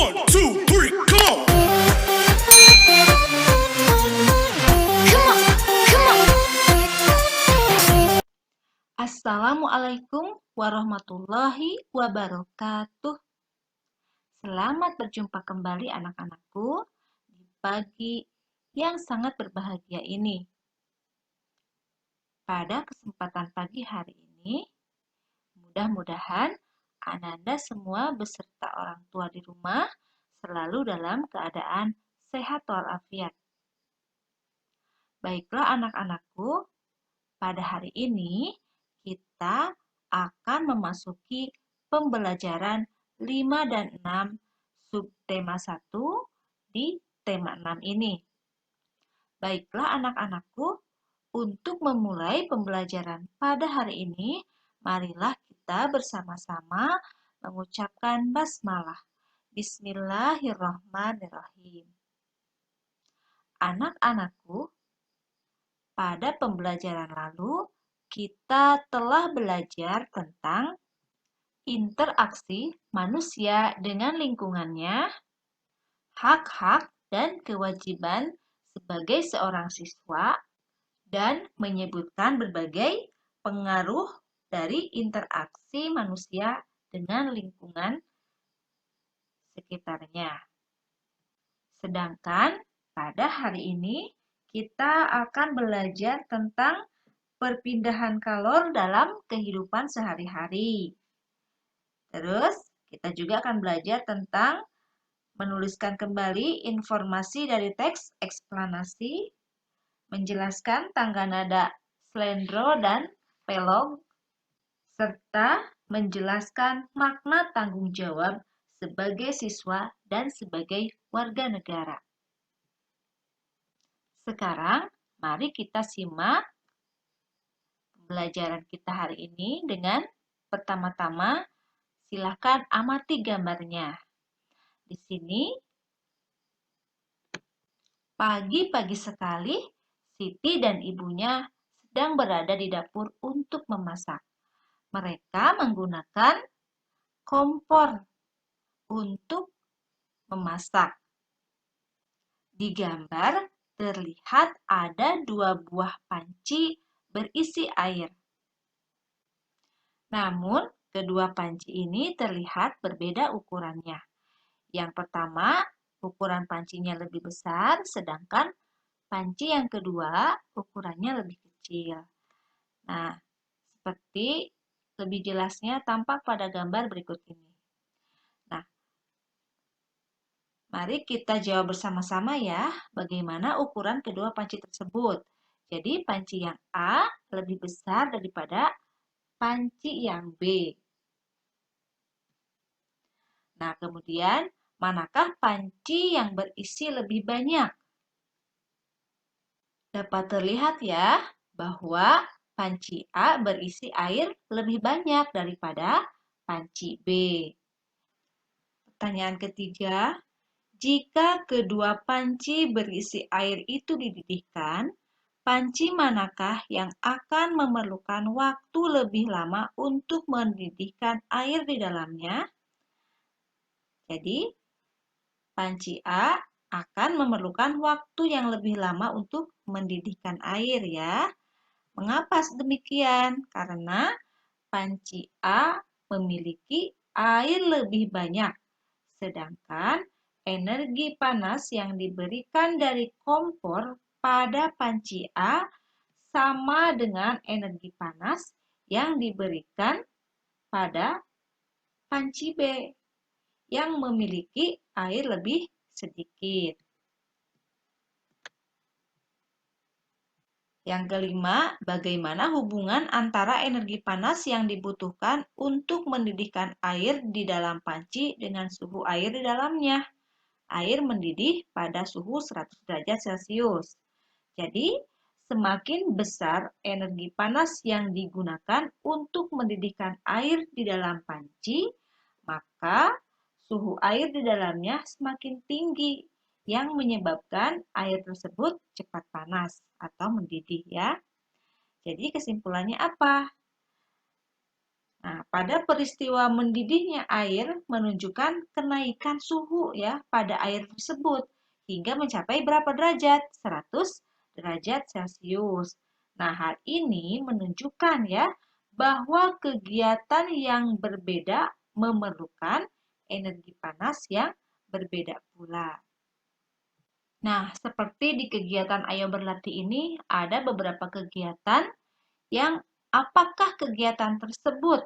1, 2, 3, come on! Assalamualaikum warahmatullahi wabarakatuh. Selamat berjumpa kembali anak-anakku di pagi yang sangat berbahagia ini. Pada kesempatan pagi hari ini, mudah-mudahan Ananda semua beserta orang tua di rumah selalu dalam keadaan sehat walafiat. Baiklah anak-anakku, pada hari ini kita akan memasuki pembelajaran 5 dan 6 subtema 1 di tema 6 ini. Baiklah anak-anakku, untuk memulai pembelajaran pada hari ini, marilah kita bersama-sama mengucapkan basmalah. Bismillahirrahmanirrahim. Anak-anakku, pada pembelajaran lalu, kita telah belajar tentang interaksi manusia dengan lingkungannya, hak-hak dan kewajiban sebagai seorang siswa, dan menyebutkan berbagai pengaruh dari interaksi manusia dengan lingkungan sekitarnya. Sedangkan pada hari ini kita akan belajar tentang perpindahan kalor dalam kehidupan sehari-hari. Terus, kita juga akan belajar tentang menuliskan kembali informasi dari teks eksplanasi, menjelaskan tangga nada slendro dan pelog, serta menjelaskan makna tanggung jawab sebagai siswa dan sebagai warga negara. Sekarang, mari kita simak pembelajaran kita hari ini dengan pertama-tama silakan amati gambarnya. Di sini, pagi-pagi sekali, Siti dan ibunya sedang berada di dapur untuk memasak. Mereka menggunakan kompor untuk memasak. Di gambar terlihat ada 2 buah panci berisi air. Namun, kedua panci ini terlihat berbeda ukurannya. Yang pertama, ukuran pancinya lebih besar, sedangkan panci yang kedua ukurannya lebih kecil. Nah, seperti lebih jelasnya tampak pada gambar berikut ini. Nah, mari kita jawab bersama-sama ya, bagaimana ukuran kedua panci tersebut. Jadi, panci yang A lebih besar daripada panci yang B. Nah, kemudian, manakah panci yang berisi lebih banyak? Dapat terlihat ya, bahwa panci A berisi air lebih banyak daripada panci B. Pertanyaan ketiga, jika kedua panci berisi air itu dididihkan, panci manakah yang akan memerlukan waktu lebih lama untuk mendidihkan air di dalamnya? Jadi, panci A akan memerlukan waktu yang lebih lama untuk mendidihkan air ya. Mengapa demikian? Karena panci A memiliki air lebih banyak, sedangkan energi panas yang diberikan dari kompor pada panci A sama dengan energi panas yang diberikan pada panci B yang memiliki air lebih sedikit. Yang kelima, bagaimana hubungan antara energi panas yang dibutuhkan untuk mendidihkan air di dalam panci dengan suhu air di dalamnya? Air mendidih pada suhu 100 derajat Celcius. Jadi, semakin besar energi panas yang digunakan untuk mendidihkan air di dalam panci, maka suhu air di dalamnya semakin tinggi yang menyebabkan air tersebut cepat panas atau mendidih ya. Jadi kesimpulannya apa? Nah, pada peristiwa mendidihnya air menunjukkan kenaikan suhu ya pada air tersebut hingga mencapai berapa derajat? 100 derajat Celcius. Nah, hal ini menunjukkan ya bahwa kegiatan yang berbeda memerlukan energi panas yang berbeda pula. Nah, seperti di kegiatan Ayo Berlatih ini ada beberapa kegiatan yang apakah kegiatan tersebut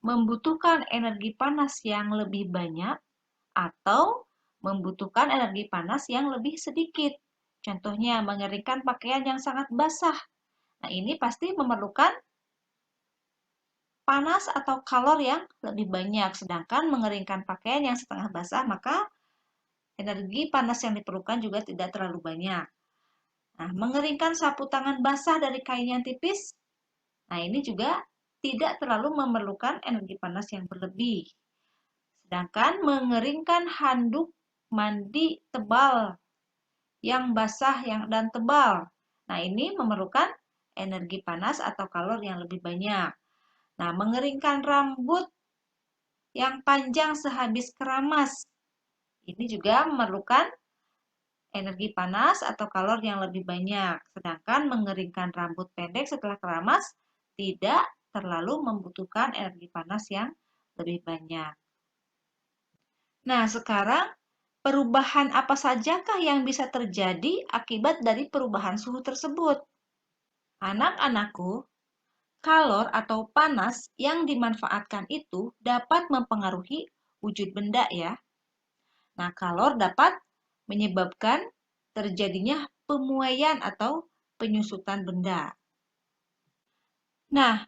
membutuhkan energi panas yang lebih banyak atau membutuhkan energi panas yang lebih sedikit. Contohnya, mengeringkan pakaian yang sangat basah. Nah, ini pasti memerlukan panas atau kalor yang lebih banyak. Sedangkan mengeringkan pakaian yang setengah basah, maka energi panas yang diperlukan juga tidak terlalu banyak. Nah, mengeringkan sapu tangan basah dari kain yang tipis. Nah, ini juga tidak terlalu memerlukan energi panas yang berlebih. Sedangkan mengeringkan handuk mandi tebal yang basah dan tebal. Nah, ini memerlukan energi panas atau kalor yang lebih banyak. Nah, mengeringkan rambut yang panjang sehabis keramas. Ini juga memerlukan energi panas atau kalor yang lebih banyak. Sedangkan mengeringkan rambut pendek setelah keramas tidak terlalu membutuhkan energi panas yang lebih banyak. Nah, sekarang perubahan apa sajakah yang bisa terjadi akibat dari perubahan suhu tersebut? Anak-anakku, kalor atau panas yang dimanfaatkan itu dapat mempengaruhi wujud benda ya. Nah, kalor dapat menyebabkan terjadinya pemuaian atau penyusutan benda. Nah,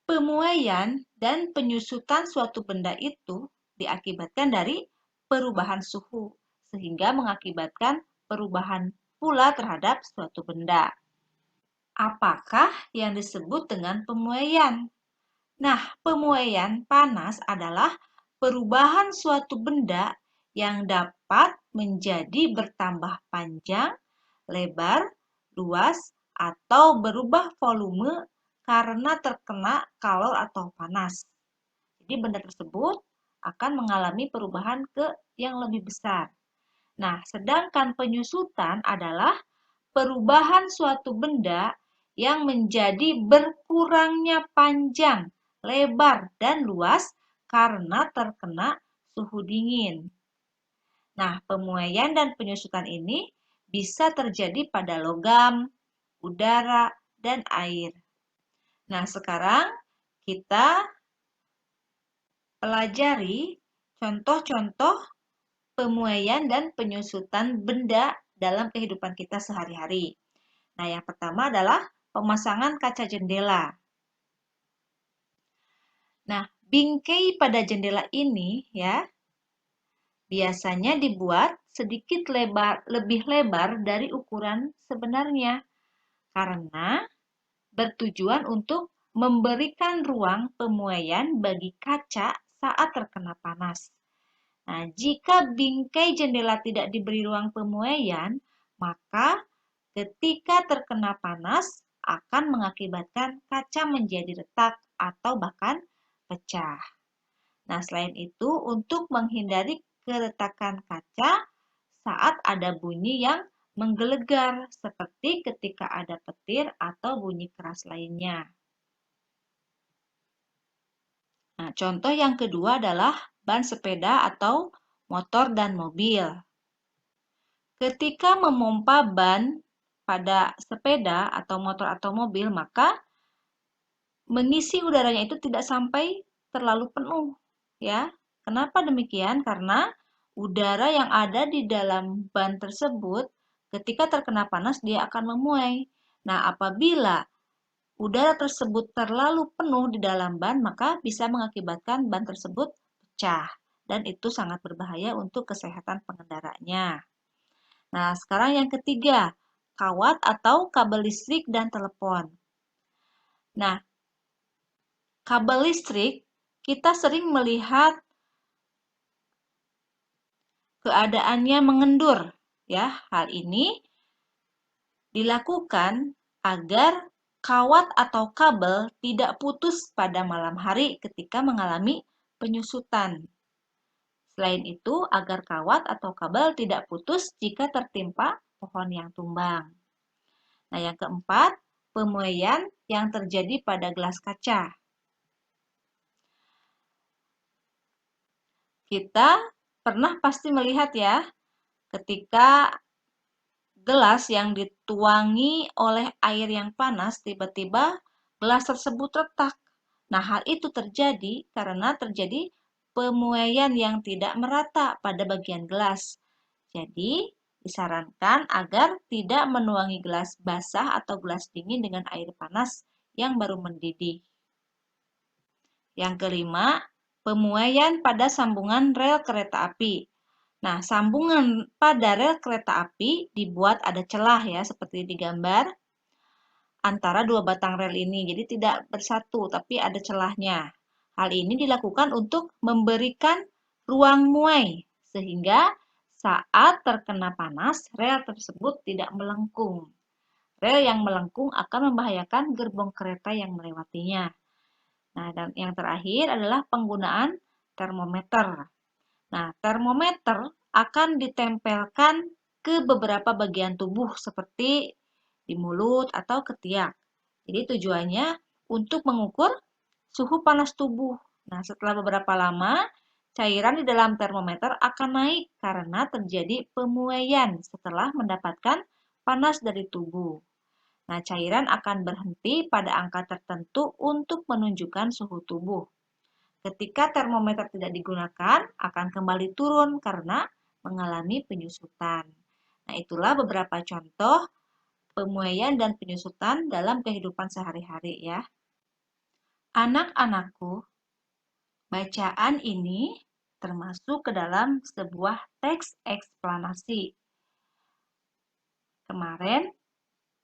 pemuaian dan penyusutan suatu benda itu diakibatkan dari perubahan suhu, sehingga mengakibatkan perubahan pula terhadap suatu benda. Apakah yang disebut dengan pemuaian? Nah, pemuaian panas adalah perubahan suatu benda yang dapat menjadi bertambah panjang, lebar, luas, atau berubah volume karena terkena kalor atau panas. Jadi benda tersebut akan mengalami perubahan ke yang lebih besar. Nah, sedangkan penyusutan adalah perubahan suatu benda yang menjadi berkurangnya panjang, lebar, dan luas karena terkena suhu dingin. Nah, pemuaian dan penyusutan ini bisa terjadi pada logam, udara, dan air. Nah, sekarang kita pelajari contoh-contoh pemuaian dan penyusutan benda dalam kehidupan kita sehari-hari. Nah, yang pertama adalah pemasangan kaca jendela. Nah, bingkai pada jendela ini ya biasanya dibuat sedikit lebih lebar dari ukuran sebenarnya karena bertujuan untuk memberikan ruang pemuaian bagi kaca saat terkena panas. Nah, jika bingkai jendela tidak diberi ruang pemuaian, maka ketika terkena panas akan mengakibatkan kaca menjadi retak atau bahkan pecah. Nah, selain itu, untuk menghindari keretakan kaca saat ada bunyi yang menggelegar, seperti ketika ada petir atau bunyi keras lainnya. Nah, contoh yang kedua adalah ban sepeda atau motor dan mobil. Ketika memompa ban pada sepeda atau motor atau mobil, maka mengisi udaranya itu tidak sampai terlalu penuh, ya. Kenapa demikian? Karena udara yang ada di dalam ban tersebut ketika terkena panas dia akan memuai. Nah, apabila udara tersebut terlalu penuh di dalam ban, maka bisa mengakibatkan ban tersebut pecah dan itu sangat berbahaya untuk kesehatan pengendaranya. Nah, sekarang yang ketiga, kawat atau kabel listrik dan telepon. Nah, kabel listrik kita sering melihat keadaannya mengendur, ya. Hal ini dilakukan agar kawat atau kabel tidak putus pada malam hari ketika mengalami penyusutan. Selain itu, agar kawat atau kabel tidak putus jika tertimpa pohon yang tumbang. Nah, yang keempat, pemuaian yang terjadi pada gelas kaca. Kita pernah pasti melihat ya, ketika gelas yang dituangi oleh air yang panas, tiba-tiba gelas tersebut retak. Nah, hal itu terjadi karena terjadi pemuaian yang tidak merata pada bagian gelas. Jadi, disarankan agar tidak menuangi gelas basah atau gelas dingin dengan air panas yang baru mendidih. Yang kelima, pemuaian pada sambungan rel kereta api. Nah, sambungan pada rel kereta api dibuat ada celah ya, seperti di gambar, antara dua batang rel ini. Jadi tidak bersatu, tapi ada celahnya. Hal ini dilakukan untuk memberikan ruang muai, sehingga saat terkena panas, rel tersebut tidak melengkung. Rel yang melengkung akan membahayakan gerbong kereta yang melewatinya. Nah, dan yang terakhir adalah penggunaan termometer. Nah, termometer akan ditempelkan ke beberapa bagian tubuh seperti di mulut atau ketiak. Jadi tujuannya untuk mengukur suhu panas tubuh. Nah, setelah beberapa lama, cairan di dalam termometer akan naik karena terjadi pemuaian setelah mendapatkan panas dari tubuh. Nah, cairan akan berhenti pada angka tertentu untuk menunjukkan suhu tubuh. Ketika termometer tidak digunakan, akan kembali turun karena mengalami penyusutan. Nah, itulah beberapa contoh pemuaian dan penyusutan dalam kehidupan sehari-hari ya. Anak-anakku, bacaan ini termasuk ke dalam sebuah teks eksplanasi. Kemarin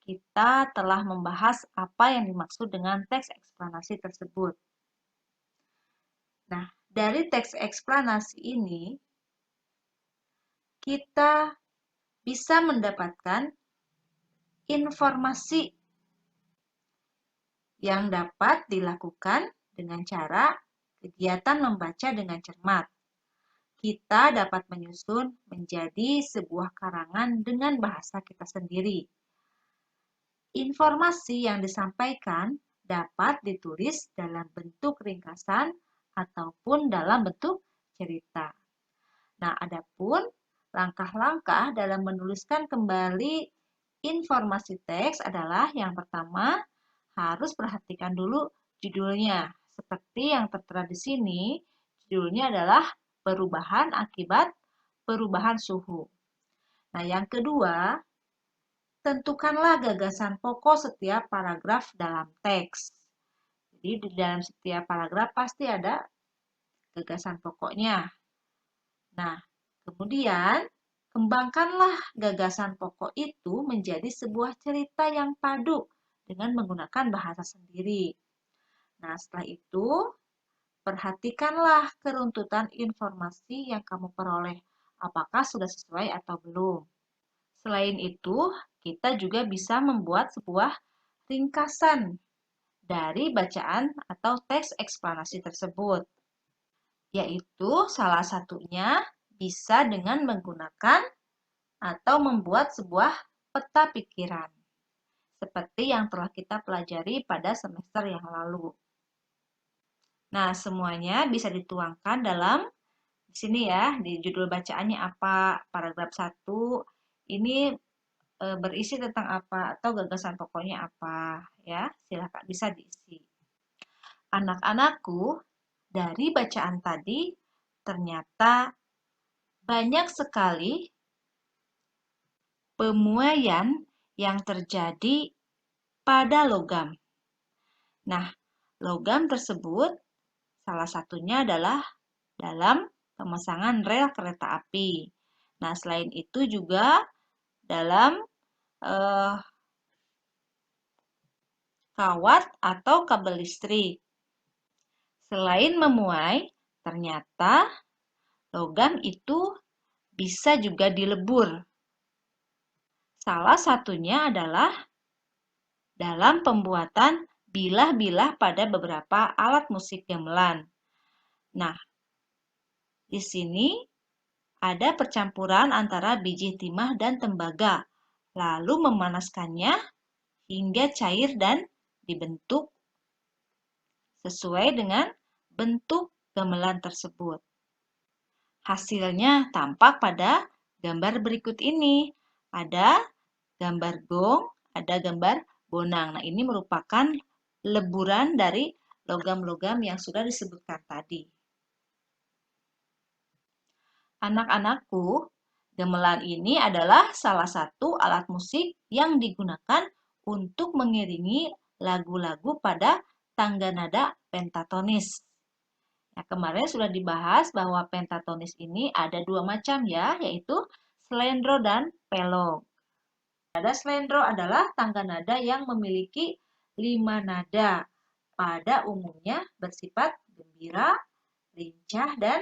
kita telah membahas apa yang dimaksud dengan teks eksplanasi tersebut. Nah, dari teks eksplanasi ini, kita bisa mendapatkan informasi yang dapat dilakukan dengan cara kegiatan membaca dengan cermat. Kita dapat menyusun menjadi sebuah karangan dengan bahasa kita sendiri. Informasi yang disampaikan dapat ditulis dalam bentuk ringkasan ataupun dalam bentuk cerita. Nah, adapun langkah-langkah dalam menuliskan kembali informasi teks adalah yang pertama, harus perhatikan dulu judulnya. Seperti yang tertera di sini, judulnya adalah perubahan akibat perubahan suhu. Nah, yang kedua, tentukanlah gagasan pokok setiap paragraf dalam teks. Jadi, di dalam setiap paragraf pasti ada gagasan pokoknya. Nah, kemudian kembangkanlah gagasan pokok itu menjadi sebuah cerita yang padu dengan menggunakan bahasa sendiri. Nah, setelah itu, perhatikanlah keruntutan informasi yang kamu peroleh. Apakah sudah sesuai atau belum? Selain itu, kita juga bisa membuat sebuah ringkasan dari bacaan atau teks eksplanasi tersebut. Yaitu salah satunya bisa dengan menggunakan atau membuat sebuah peta pikiran. Seperti yang telah kita pelajari pada semester yang lalu. Nah, semuanya bisa dituangkan dalam di sini ya, di judul bacaannya apa, paragraf 1 ini berisi tentang apa atau gagasan pokoknya apa ya, silakan bisa diisi. Anak-anakku, dari bacaan tadi ternyata banyak sekali pemuaian yang terjadi pada logam. Nah, logam tersebut salah satunya adalah dalam pemasangan rel kereta api. Nah, selain itu juga dalam kawat atau kabel listrik. Selain memuai, ternyata logam itu bisa juga dilebur. Salah satunya adalah dalam pembuatan bilah-bilah pada beberapa alat musik gamelan. Nah, di sini ada percampuran antara biji timah dan tembaga, lalu memanaskannya hingga cair dan dibentuk sesuai dengan bentuk gamelan tersebut. Hasilnya tampak pada gambar berikut ini. Ada gambar gong, ada gambar bonang. Nah, ini merupakan leburan dari logam-logam yang sudah disebutkan tadi. Anak-anakku, gamelan ini adalah salah satu alat musik yang digunakan untuk mengiringi lagu-lagu pada tangga nada pentatonis. Nah, kemarin sudah dibahas bahwa pentatonis ini ada dua macam ya, yaitu slendro dan pelog. Nada slendro adalah tangga nada yang memiliki 5 nada. Pada umumnya bersifat gembira, lincah, dan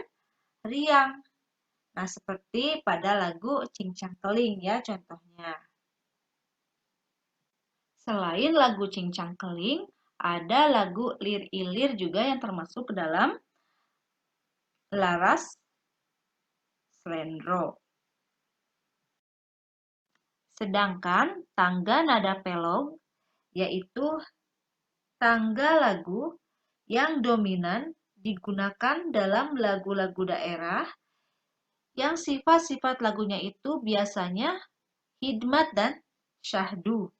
riang. Nah, seperti pada lagu Cincang Keling ya contohnya. Selain lagu Cincang Keling, ada lagu Lir Ilir juga yang termasuk ke dalam laras slendro. Sedangkan tangga nada pelog yaitu tangga lagu yang dominan digunakan dalam lagu-lagu daerah yang sifat-sifat lagunya itu biasanya hidmat dan syahdu.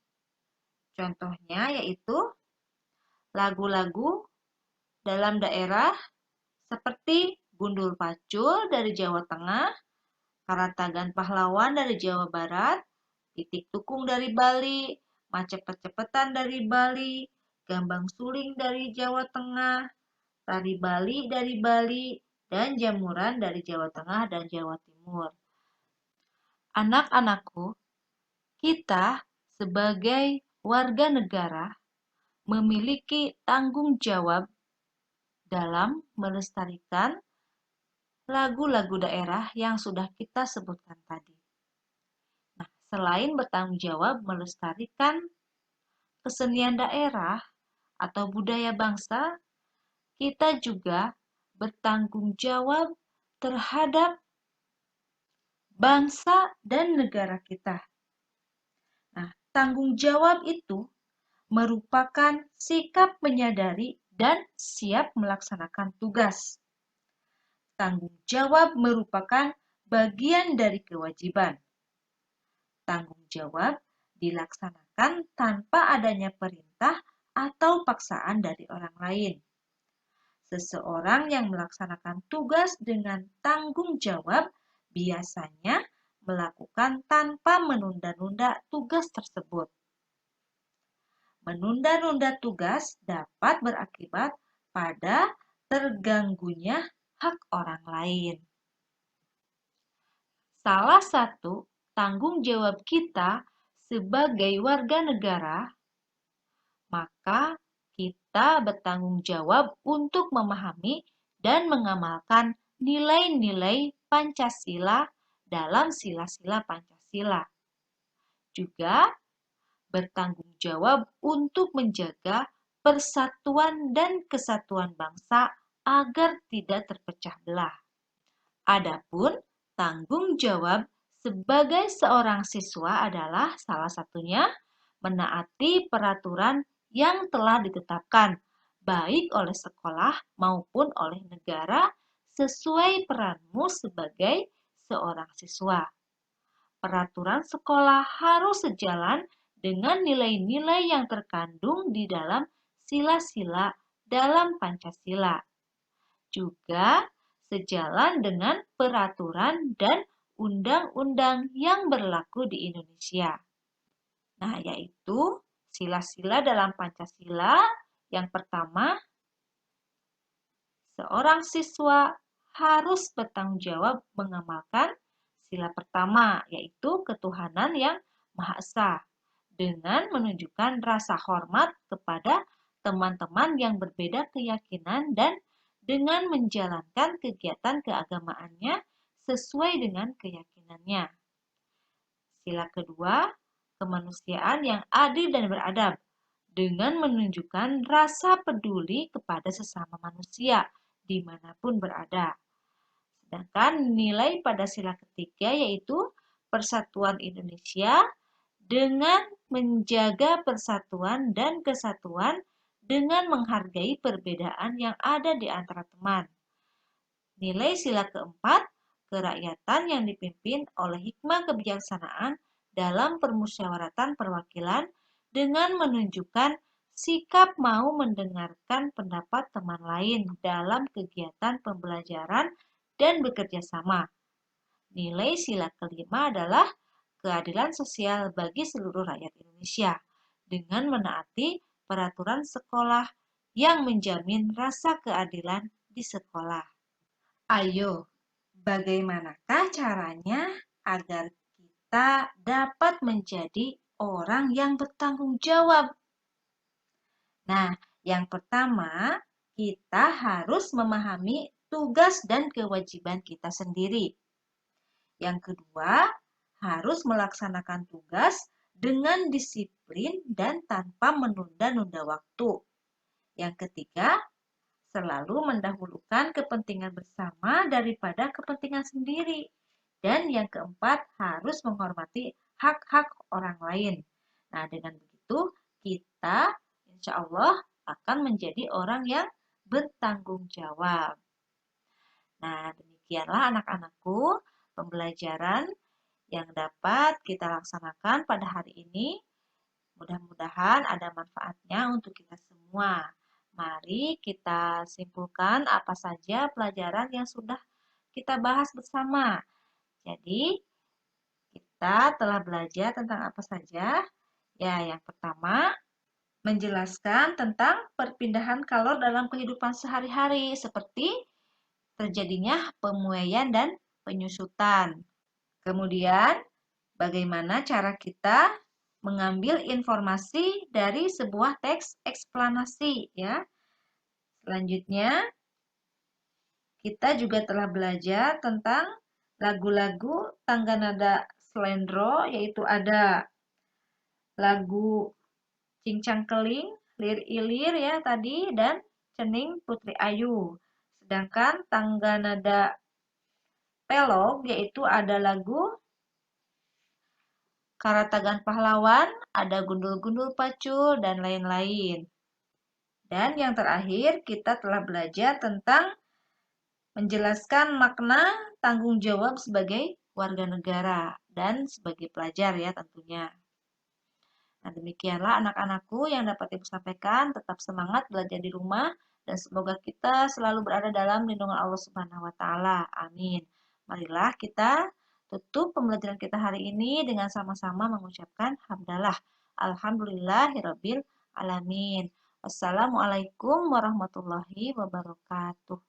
Contohnya yaitu lagu-lagu dalam daerah seperti Gundul Pacul dari Jawa Tengah, Karatagan Pahlawan dari Jawa Barat, Titik Tukung dari Bali, Macepet-cepetan dari Bali, Gambang Suling dari Jawa Tengah, Tari Bali dari Bali, dan Jamuran dari Jawa Tengah dan Jawa Timur. Anak-anakku, kita sebagai warga negara memiliki tanggung jawab dalam melestarikan lagu-lagu daerah yang sudah kita sebutkan tadi. Nah, selain bertanggung jawab melestarikan kesenian daerah atau budaya bangsa, kita juga bertanggung jawab terhadap bangsa dan negara kita. Nah, tanggung jawab itu merupakan sikap menyadari dan siap melaksanakan tugas. Tanggung jawab merupakan bagian dari kewajiban. Tanggung jawab dilaksanakan tanpa adanya perintah atau paksaan dari orang lain. Seseorang yang melaksanakan tugas dengan tanggung jawab biasanya melakukan tanpa menunda-nunda tugas tersebut. Menunda-nunda tugas dapat berakibat pada terganggunya hak orang lain. Salah satu tanggung jawab kita sebagai warga negara, maka kita bertanggung jawab untuk memahami dan mengamalkan nilai-nilai Pancasila dalam sila-sila Pancasila. Juga bertanggung jawab untuk menjaga persatuan dan kesatuan bangsa agar tidak terpecah belah. Adapun tanggung jawab sebagai seorang siswa adalah salah satunya menaati peraturan yang telah ditetapkan baik oleh sekolah maupun oleh negara sesuai peranmu sebagai seorang siswa. Peraturan sekolah harus sejalan dengan nilai-nilai yang terkandung di dalam sila-sila dalam Pancasila. Juga sejalan dengan peraturan dan undang-undang yang berlaku di Indonesia. Nah, yaitu sila-sila dalam Pancasila. Yang pertama, seorang siswa harus bertanggung jawab mengamalkan sila pertama, yaitu ketuhanan yang Maha Esa, dengan menunjukkan rasa hormat kepada teman-teman yang berbeda keyakinan dan dengan menjalankan kegiatan keagamaannya sesuai dengan keyakinannya. Sila kedua, kemanusiaan yang adil dan beradab, dengan menunjukkan rasa peduli kepada sesama manusia dimanapun berada. Sedangkan nilai pada sila ketiga yaitu persatuan Indonesia dengan menjaga persatuan dan kesatuan dengan menghargai perbedaan yang ada di antara teman. Nilai sila keempat, kerakyatan yang dipimpin oleh hikmah kebijaksanaan dalam permusyawaratan perwakilan dengan menunjukkan sikap mau mendengarkan pendapat teman lain dalam kegiatan pembelajaran dan bekerja sama. Nilai sila kelima adalah keadilan sosial bagi seluruh rakyat Indonesia dengan menaati peraturan sekolah yang menjamin rasa keadilan di sekolah. Ayo, bagaimanakah caranya agar kita dapat menjadi orang yang bertanggung jawab? Nah, yang pertama, kita harus memahami tugas dan kewajiban kita sendiri. Yang kedua, harus melaksanakan tugas dengan disiplin dan tanpa menunda-nunda waktu. Yang ketiga, selalu mendahulukan kepentingan bersama daripada kepentingan sendiri. Dan yang keempat, harus menghormati hak-hak orang lain. Nah, dengan begitu, kita insya Allah akan menjadi orang yang bertanggung jawab. Nah, demikianlah anak-anakku pembelajaran yang dapat kita laksanakan pada hari ini. Mudah-mudahan ada manfaatnya untuk kita semua. Mari kita simpulkan apa saja pelajaran yang sudah kita bahas bersama. Jadi, kita telah belajar tentang apa saja? Ya, yang pertama, menjelaskan tentang perpindahan kalor dalam kehidupan sehari-hari, seperti terjadinya pemuaian dan penyusutan. Kemudian, bagaimana cara kita mengambil informasi dari sebuah teks eksplanasi, ya. Selanjutnya, kita juga telah belajar tentang lagu-lagu tangga nada slendro, yaitu ada lagu Cincang Keling, Lir Ilir ya tadi, dan Cening Putri Ayu. Sedangkan tangga nada pelog, yaitu ada lagu Karatagan Pahlawan, ada Gundul-Gundul Pacul, dan lain-lain. Dan yang terakhir, kita telah belajar tentang menjelaskan makna tanggung jawab sebagai warga negara dan sebagai pelajar ya tentunya. Nah, demikianlah anak-anakku yang dapat Ibu sampaikan. Tetap semangat belajar di rumah dan semoga kita selalu berada dalam lindungan Allah Subhanahu wa taala. Amin. Marilah kita tutup pembelajaran kita hari ini dengan sama-sama mengucapkan hamdalah. Alhamdulillahirabbil alamin. Wassalamualaikum warahmatullahi wabarakatuh.